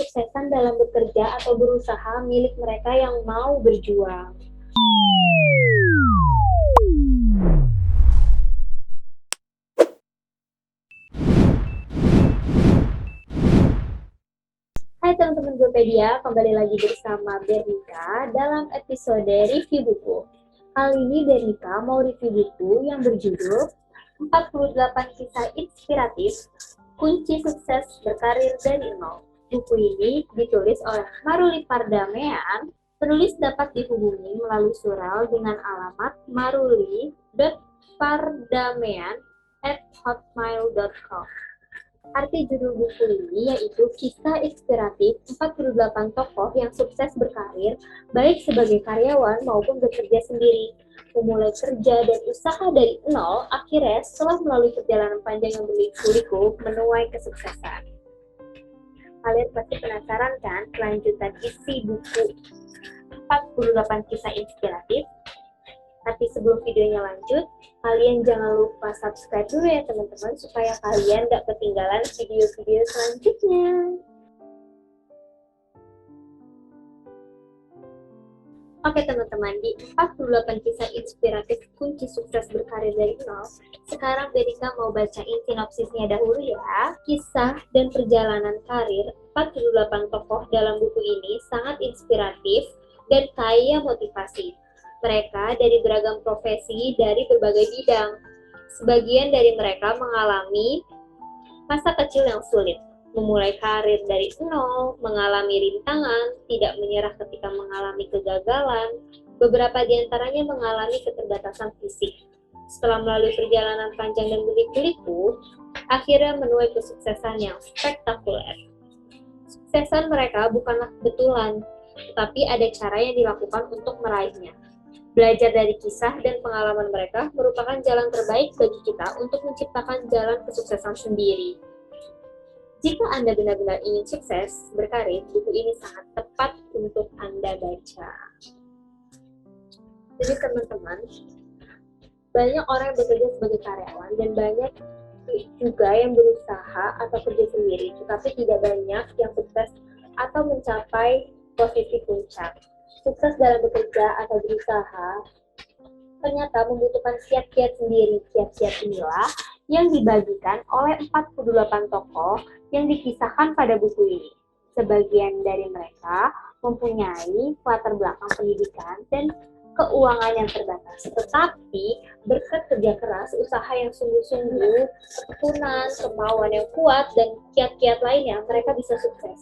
kesuksesan dalam bekerja atau berusaha milik mereka yang mau berjuang. Hai teman-teman Gopedia, kembali lagi bersama Bernika dalam episode review buku. Kali ini Bernika mau review buku yang berjudul 48 Kisah Inspiratif Kunci Sukses Berkarir dari Nol. Buku ini ditulis oleh Maruli Pardamean. Penulis dapat dihubungi melalui surel dengan alamat maruli.pardamean@hotmail.com. Arti judul buku ini yaitu kisah inspiratif 48 tokoh yang sukses berkarir, baik sebagai karyawan maupun bekerja sendiri. Memulai kerja dan usaha dari nol, akhirnya setelah melalui perjalanan panjang yang berliku-liku, menuai kesuksesan. Kalian pasti penasaran kan kelanjutan isi buku 48 kisah inspiratif? Tapi sebelum videonya lanjut, kalian jangan lupa subscribe dulu ya teman-teman, supaya kalian gak ketinggalan video-video selanjutnya. Oke teman-teman, di 48 kisah inspiratif kunci sukses berkarir dari nol, sekarang Berika mau bacain sinopsisnya dahulu ya. Kisah dan perjalanan karir 48 tokoh dalam buku ini sangat inspiratif dan kaya motivasi. Mereka dari beragam profesi dari berbagai bidang. Sebagian dari mereka mengalami masa kecil yang sulit, memulai karir dari nol, mengalami rintangan, tidak menyerah ketika mengalami kegagalan. Beberapa di antaranya mengalami keterbatasan fisik. Setelah melalui perjalanan panjang dan berliku-liku, akhirnya menuai kesuksesan yang spektakuler. Suksesan mereka bukanlah kebetulan, tetapi ada cara yang dilakukan untuk meraihnya. Belajar dari kisah dan pengalaman mereka merupakan jalan terbaik bagi kita untuk menciptakan jalan kesuksesan sendiri. Jika Anda benar-benar ingin sukses berkarir, buku ini sangat tepat untuk Anda baca. Jadi teman-teman, banyak orang yang bekerja sebagai karyawan dan banyak juga yang berusaha atau kerja sendiri, tetapi tidak banyak yang sukses atau mencapai posisi puncak. Sukses dalam bekerja atau berusaha ternyata membutuhkan kiat-kiat sendiri. Kiat-kiat inilah yang dibagikan oleh 48 tokoh yang dikisahkan pada buku ini. Sebagian dari mereka mempunyai latar belakang pendidikan dan keuangan yang terbatas, tetapi berkat kerja keras, usaha yang sungguh-sungguh, ketekunan, kemauan yang kuat, dan kiat-kiat lainnya, mereka bisa sukses.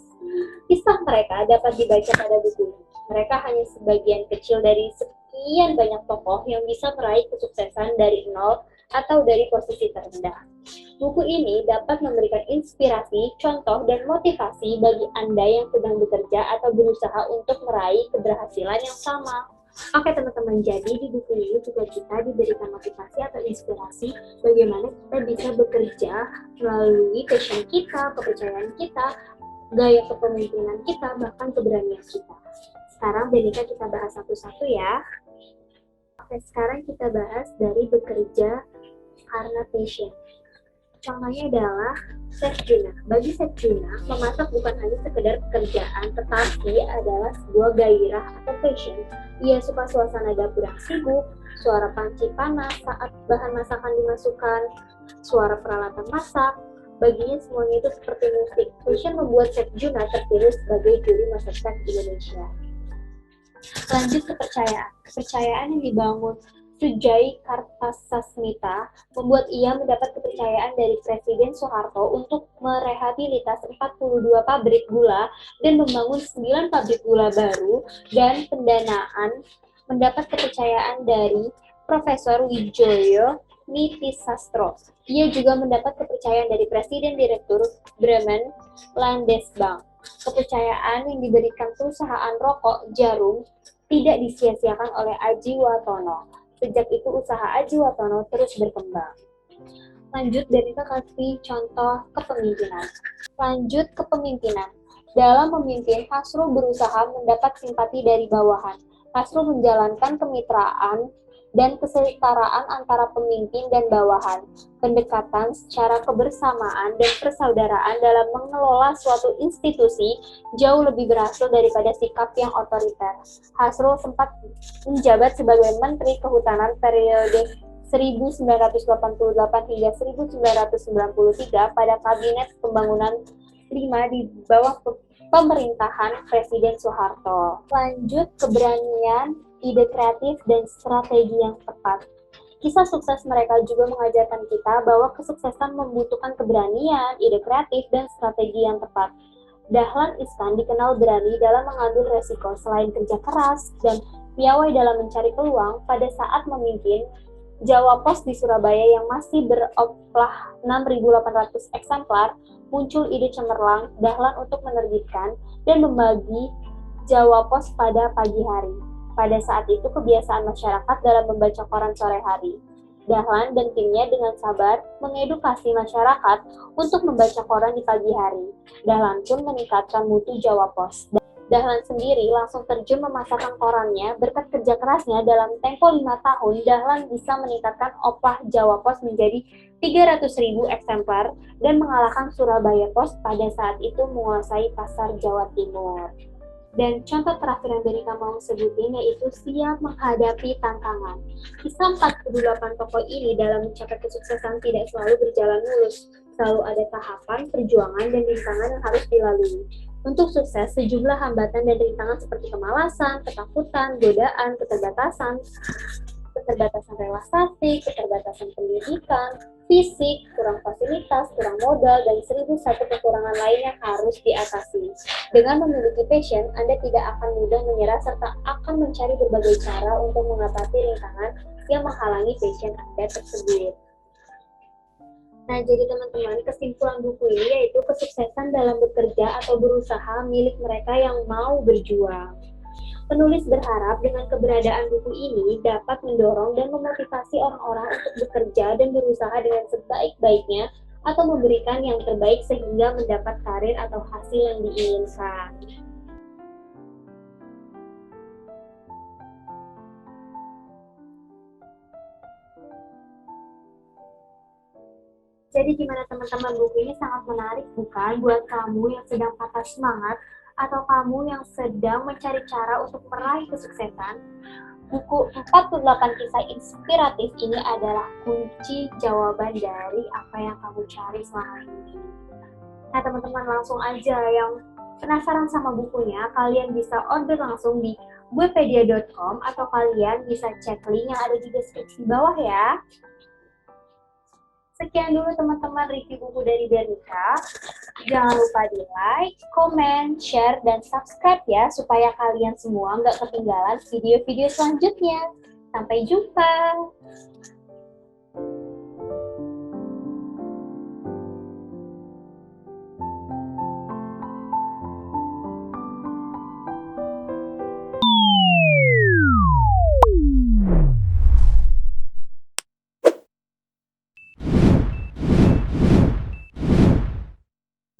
Kisah mereka dapat dibaca pada buku ini. Mereka hanya sebagian kecil dari sekian banyak tokoh yang bisa meraih kesuksesan dari nol atau dari posisi terendah. Buku ini dapat memberikan inspirasi, contoh, dan motivasi bagi Anda yang sedang bekerja atau berusaha untuk meraih keberhasilan yang sama. Oke teman-teman, jadi di buku ini juga kita diberikan motivasi atau inspirasi bagaimana kita bisa bekerja melalui passion kita, kepercayaan kita, gaya kepemimpinan kita, bahkan keberanian kita. Sekarang Bernika kita bahas satu-satu ya. Oke, sekarang kita bahas dari bekerja karena passion. Contohnya adalah Chef Juna. Bagi Chef Juna, memasak bukan hanya sekedar pekerjaan, tetapi adalah sebuah gairah atau passion. Ia suka suasana dapur yang sibuk, suara panci panas saat bahan masakan dimasukkan, suara peralatan masak. Baginya semuanya itu seperti musik. Passion membuat Chef Juna terpilih sebagai juri MasterChef Indonesia. Lanjut kepercayaan. Kepercayaan yang dibangun Sujai Kartasasmita membuat ia mendapat kepercayaan dari Presiden Soeharto untuk merehabilitas 42 pabrik gula dan membangun 9 pabrik gula baru, dan pendanaan mendapat kepercayaan dari Profesor Widjoyo Nitisastro. Ia juga mendapat kepercayaan dari Presiden Direktur Bremen Landesbank. Kepercayaan yang diberikan perusahaan rokok Jarum tidak disia-siakan oleh Aji Watono. Sejak itu usaha Aji Watono terus berkembang. Lanjut dari kita kasih contoh kepemimpinan. Lanjut kepemimpinan. Dalam memimpin, Hasrul berusaha mendapat simpati dari bawahan. Hasrul menjalankan kemitraan dan kesetaraan antara pemimpin dan bawahan, pendekatan secara kebersamaan dan persaudaraan dalam mengelola suatu institusi jauh lebih berhasil daripada sikap yang otoriter. Hasrul sempat menjabat sebagai Menteri Kehutanan periode 1988 hingga 1993 pada Kabinet Pembangunan 5 di bawah pemerintahan Presiden Soeharto. Lanjut, keberanian, ide kreatif, dan strategi yang tepat. Kisah sukses mereka juga mengajarkan kita bahwa kesuksesan membutuhkan keberanian, ide kreatif, dan strategi yang tepat. Dahlan Iskan dikenal berani dalam mengambil resiko selain kerja keras dan piawai dalam mencari peluang. Pada saat memimpin Jawa Pos di Surabaya yang masih beroplah 6.800 eksemplar, muncul ide cemerlang Dahlan untuk menerbitkan dan membagi Jawa Pos pada pagi hari. Pada saat itu kebiasaan masyarakat dalam membaca koran sore hari. Dahlan dan timnya dengan sabar mengedukasi masyarakat untuk membaca koran di pagi hari. Dahlan pun meningkatkan mutu Jawa Pos. Dahlan sendiri langsung terjun memasarkan korannya. Berkat kerja kerasnya dalam tempo 5 tahun, Dahlan bisa meningkatkan oplah Jawa Pos menjadi 300.000 eksemplar dan mengalahkan Surabaya Pos pada saat itu menguasai pasar Jawa Timur. Dan contoh terakhir yang Benika mau sebutin yaitu siap menghadapi tantangan. Kisah 48 tokoh ini dalam mencapai kesuksesan tidak selalu berjalan mulus. Selalu ada tahapan, perjuangan, dan rintangan yang harus dilalui. Untuk sukses, sejumlah hambatan dan rintangan seperti kemalasan, ketakutan, godaan, keterbatasan relaksasi, keterbatasan pendidikan, fisik, kurang fasilitas, kurang modal, dan 1001 kekurangan lain yang harus diatasi. Dengan memiliki passion, Anda tidak akan mudah menyerah serta akan mencari berbagai cara untuk mengatasi rintangan yang menghalangi passion Anda tersebut. Nah, jadi teman-teman, kesimpulan buku ini yaitu kesuksesan dalam bekerja atau berusaha milik mereka yang mau berjuang. Penulis berharap dengan keberadaan buku ini dapat mendorong dan memotivasi orang-orang untuk bekerja dan berusaha dengan sebaik-baiknya atau memberikan yang terbaik sehingga mendapat karir atau hasil yang diinginkan. Jadi gimana teman-teman, buku ini sangat menarik bukan buat kamu yang sedang patah semangat atau kamu yang sedang mencari cara untuk meraih kesuksesan? Buku 48 kisah inspiratif ini adalah kunci jawaban dari apa yang kamu cari selama ini. Nah teman-teman, langsung aja yang penasaran sama bukunya, kalian bisa order langsung di buepedia.com atau kalian bisa cek link yang ada di deskripsi bawah ya. Sekian dulu teman-teman review buku dari Benika. Jangan lupa di like, comment, share, dan subscribe ya supaya kalian semua nggak ketinggalan video-video selanjutnya. Sampai jumpa!